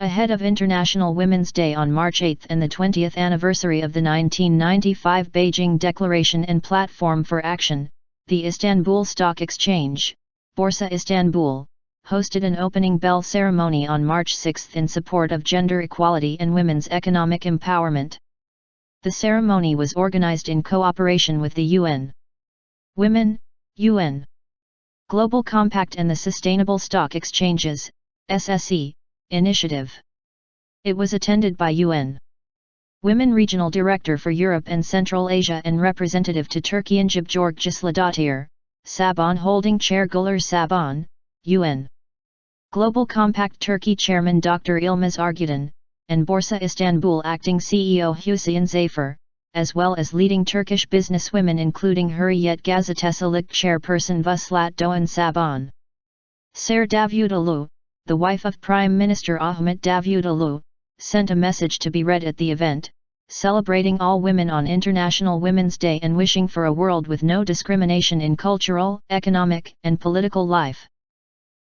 Ahead of International Women's Day on March 8 and the 20th anniversary of the 1995 Beijing Declaration and Platform for Action, the Istanbul Stock Exchange, Borsa Istanbul, hosted an opening bell ceremony on March 6 in support of gender equality and women's economic empowerment. The ceremony was organized in cooperation with the UN Women, UN Global Compact and the Sustainable Stock Exchanges, SSE, initiative. It was attended by UN Women Regional Director for Europe and Central Asia and representative to TurkeyIngibjörg Gísladóttir, Saban Holding Chair Güler Saban, UN Global Compact Turkey Chairman Dr. Yılmaz Argüden, and Borsa Istanbul Acting CEO Hüseyin Zafer, as well as leading Turkish businesswomen including Hürriyet Gazetecilik Chairperson Vuslat Doğan Saban. Sare Davutoğlu, the wife of Prime Minister Ahmet Davutoğlu, sent a message to be read at the event, celebrating all women on International Women's Day and wishing for a world with no discrimination in cultural, economic, and political life.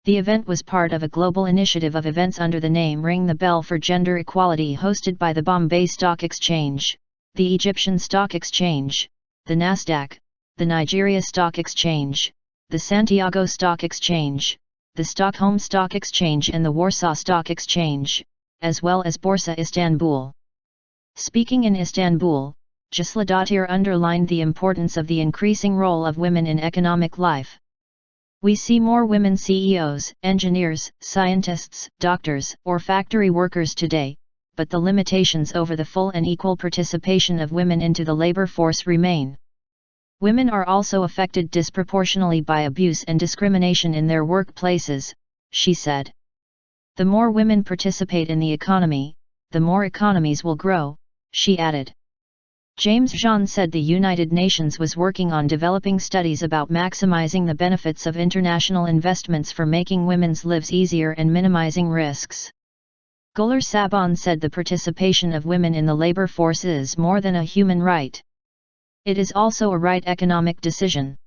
The event was part of a global initiative of events under the name Ring the Bell for Gender Equality hosted by the Bombay Stock Exchange, the Egyptian Stock Exchange, the Nasdaq, the Nigeria Stock Exchange, the Santiago Stock Exchange, the Stockholm Stock Exchange and the Warsaw Stock Exchange, as well as Borsa Istanbul. Speaking in Istanbul, Gísladóttir underlined the importance of the increasing role of women in economic life. We see more women CEOs, engineers, scientists, doctors, or factory workers today, but the limitations over the full and equal participation of women into the labor force remain. Women are also affected disproportionately by abuse and discrimination in their workplaces, she said. The more women participate in the economy, the more economies will grow, she added. James Jean said the United Nations was working on developing studies about maximizing the benefits of international investments for making women's lives easier and minimizing risks. Güler Saban said the participation of women in the labor force is more than a human right. It is also a right economic decision.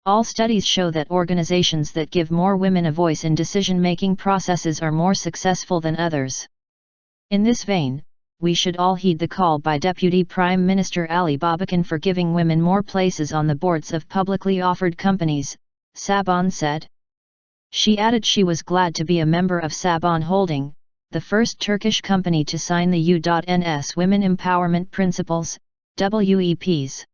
All studies show that organizations that give more women a voice in decision-making processes are more successful than others. In this vein, we should all heed the call by Deputy Prime Minister Ali Babacan for giving women more places on the boards of publicly offered companies, Saban said. She added she was glad to be a member of Saban Holding, the first Turkish company to sign the U.N.'s Women Empowerment Principles, WEPs.